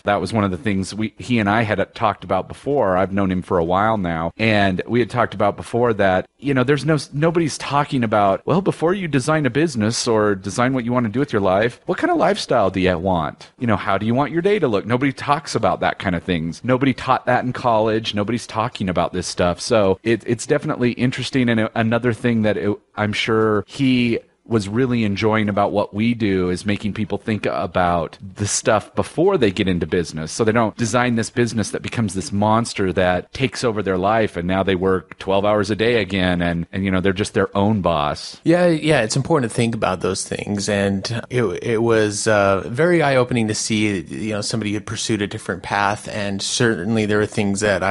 that was one of the things he and I had talked about before. I've known him for a while now, and we had talked about before that, there's nobody's talking about, well, before you design a business or design what you want to do with your life, what kind of lifestyle do you want? How do you want your day to look? Nobody talks about that kind of things. Nobody taught that in college. Nobody's talking about this stuff. So it's definitely interesting. And another thing that I'm sure he was really enjoying about what we do is making people think about the stuff before they get into business. So they don't design this business that becomes this monster that takes over their life, and now they work 12 hours a day again, and they're just their own boss. Yeah, it's important to think about those things. And it was very eye-opening to see, somebody who had pursued a different path. And certainly there were things that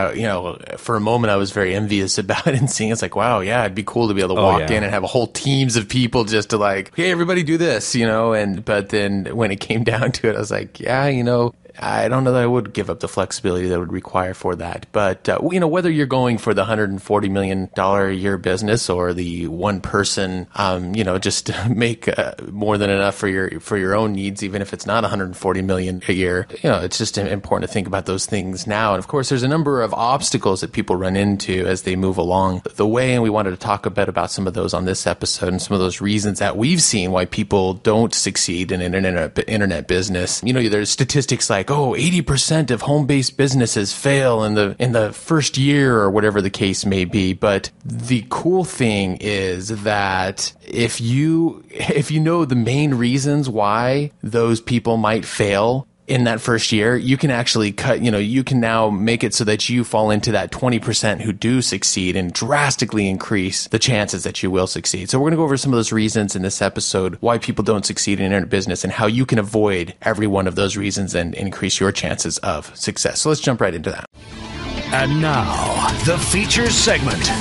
for a moment I was very envious about, and seeing it's like, wow, yeah, it'd be cool to be able to walk in and have a whole teams of people just to like, hey, everybody do this, but then when it came down to it, I was like, yeah, I don't know that I would give up the flexibility that would require for that. But, whether you're going for the $140 million a year business or the one person, just to make more than enough for your own needs, even if it's not $140 million a year, it's just important to think about those things now. And of course, there's a number of obstacles that people run into as they move along the way. And we wanted to talk a bit about some of those on this episode and some of those reasons that we've seen why people don't succeed in internet business. There's statistics like, 80% of home-based businesses fail in the first year or whatever the case may be. But the cool thing is that if you know the main reasons why those people might fail in that first year, you can actually you can now make it so that you fall into that 20% who do succeed and drastically increase the chances that you will succeed. So we're going to go over some of those reasons in this episode, why people don't succeed in internet business and how you can avoid every one of those reasons and increase your chances of success. So let's jump right into that. And now, the features segment.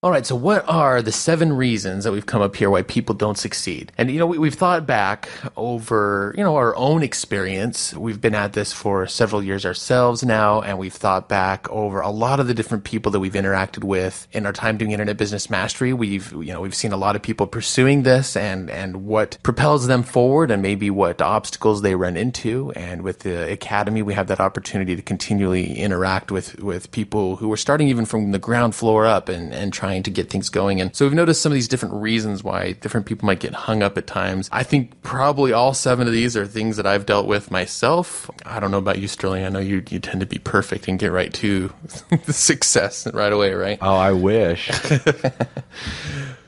All right, so what are the 7 reasons that we've come up here why people don't succeed? And, we've thought back over, our own experience. We've been at this for several years ourselves now, and we've thought back over a lot of the different people that we've interacted with in our time doing Internet Business Mastery. We've seen a lot of people pursuing this and what propels them forward and maybe what obstacles they run into. And with the Academy, we have that opportunity to continually interact with people who are starting even from the ground floor up and trying to get things going. And so we've noticed some of these different reasons why different people might get hung up at times. I think probably all 7 of these are things that I've dealt with myself. I don't know about you, Sterling. I know you tend to be perfect and get right to the success right away, right? Oh, I wish.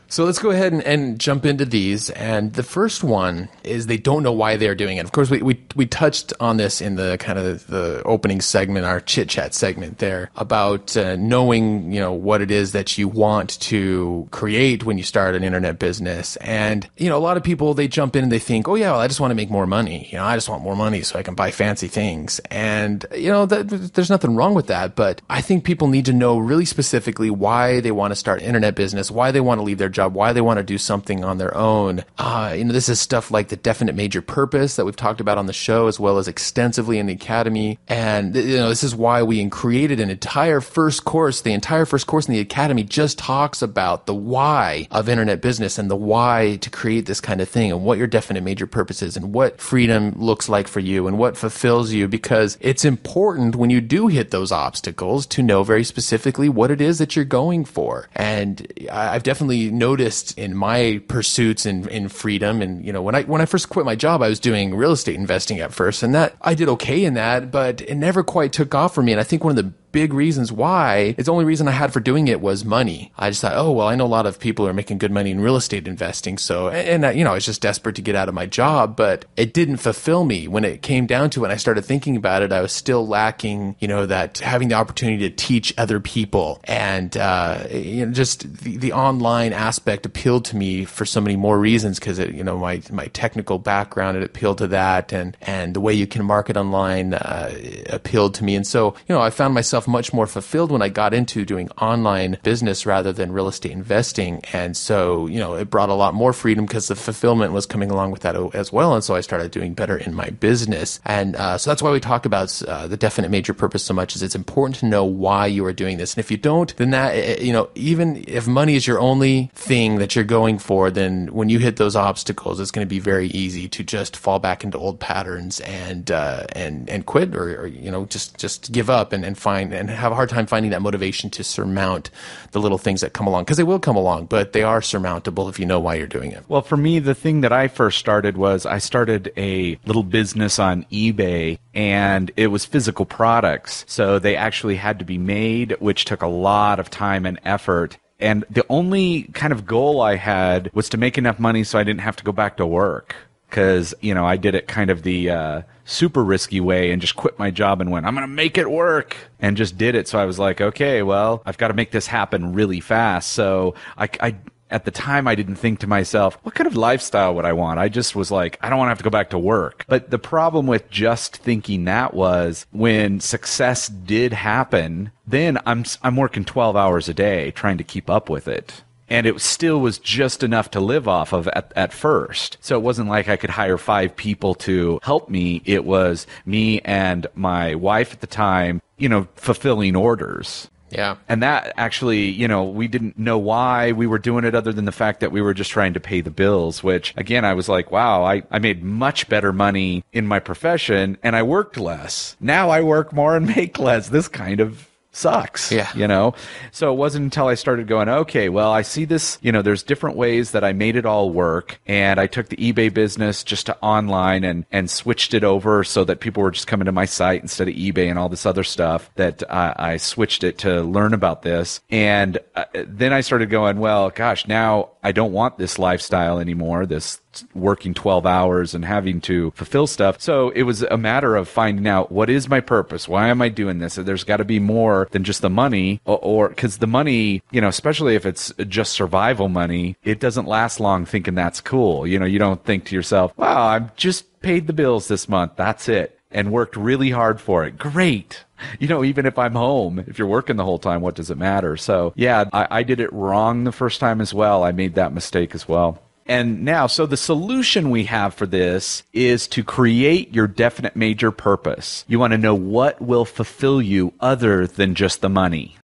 So let's go ahead and jump into these. And the first one is they don't know why they're doing it. Of course, we touched on this in the kind of the opening segment, our chit-chat segment there, about knowing, what it is that you want to create when you start an internet business. And, a lot of people, they jump in and they think, oh, yeah, well, I just want to make more money. I just want more money so I can buy fancy things. And, there's nothing wrong with that. But I think people need to know really specifically why they want to start internet business, why they want to leave their job, why they want to do something on their own. This is stuff like the definite major purpose that we've talked about on the show, as well as extensively in the Academy. And, this is why we created an entire first course. The entire first course in the Academy just talks about the why of internet business and the why to create this kind of thing and what your definite major purpose is and what freedom looks like for you and what fulfills you, because it's important when you do hit those obstacles to know very specifically what it is that you're going for. And I've definitely noticed in my pursuits in freedom, and when I first quit my job, I was doing real estate investing at first, and that I did okay in that, but it never quite took off for me. And I think one of the big reasons why, it's the only reason I had for doing it was money. I just thought, oh, well, I know a lot of people are making good money in real estate investing. So, and I was just desperate to get out of my job, but it didn't fulfill me. When it came down to it, and I started thinking about it, I was still lacking, that having the opportunity to teach other people. And, just the online aspect appealed to me for so many more reasons, because my technical background, it appealed to that, and the way you can market online, appealed to me. And so, I found myself myself much more fulfilled when I got into doing online business rather than real estate investing. And so, it brought a lot more freedom because the fulfillment was coming along with that as well. And so I started doing better in my business. And so that's why we talk about the definite major purpose so much, is it's important to know why you are doing this. And if you don't, then that, even if money is your only thing that you're going for, then when you hit those obstacles, it's going to be very easy to just fall back into old patterns and quit, or just give up and have a hard time finding that motivation to surmount the little things that come along, because they will come along, but they are surmountable if you know why you're doing it. Well, for me, the thing that I first started was I started a little business on eBay, and it was physical products. So they actually had to be made, which took a lot of time and effort. And the only kind of goal I had was to make enough money so I didn't have to go back to work. Because, I did it kind of the super risky way and just quit my job and went, I'm going to make it work, and just did it. So I was like, okay, well, I've got to make this happen really fast. So I at the time, I didn't think to myself, what kind of lifestyle would I want? I just was like, I don't want to have to go back to work. But the problem with just thinking that was, when success did happen, then I'm working 12 hours a day trying to keep up with it. And it still was just enough to live off of at first. So it wasn't like I could hire 5 people to help me. It was me and my wife at the time, fulfilling orders. Yeah. And that actually, we didn't know why we were doing it, other than the fact that we were just trying to pay the bills, which, again, I was like, wow, I made much better money in my profession and I worked less. Now I work more and make less. This kind of sucks. Yeah. So it wasn't until I started going, okay, well, I see this, there's different ways that I made it all work. And I took the eBay business just to online and switched it over so that people were just coming to my site instead of eBay and all this other stuff, that I switched it to learn about this. And then I started going, well, gosh, now I don't want this lifestyle anymore, this working 12 hours and having to fulfill stuff. So it was a matter of finding out, what is my purpose? Why am I doing this? There's got to be more than just the money, or because the money, especially if it's just survival money, it doesn't last long thinking that's cool. You don't think to yourself, wow, I've just paid the bills this month. That's it. And worked really hard for it. Great. Even if I'm home, if you're working the whole time, what does it matter? So yeah, I did it wrong the first time as well. I made that mistake as well. And now, so the solution we have for this is to create your definite major purpose. You want to know what will fulfill you other than just the money.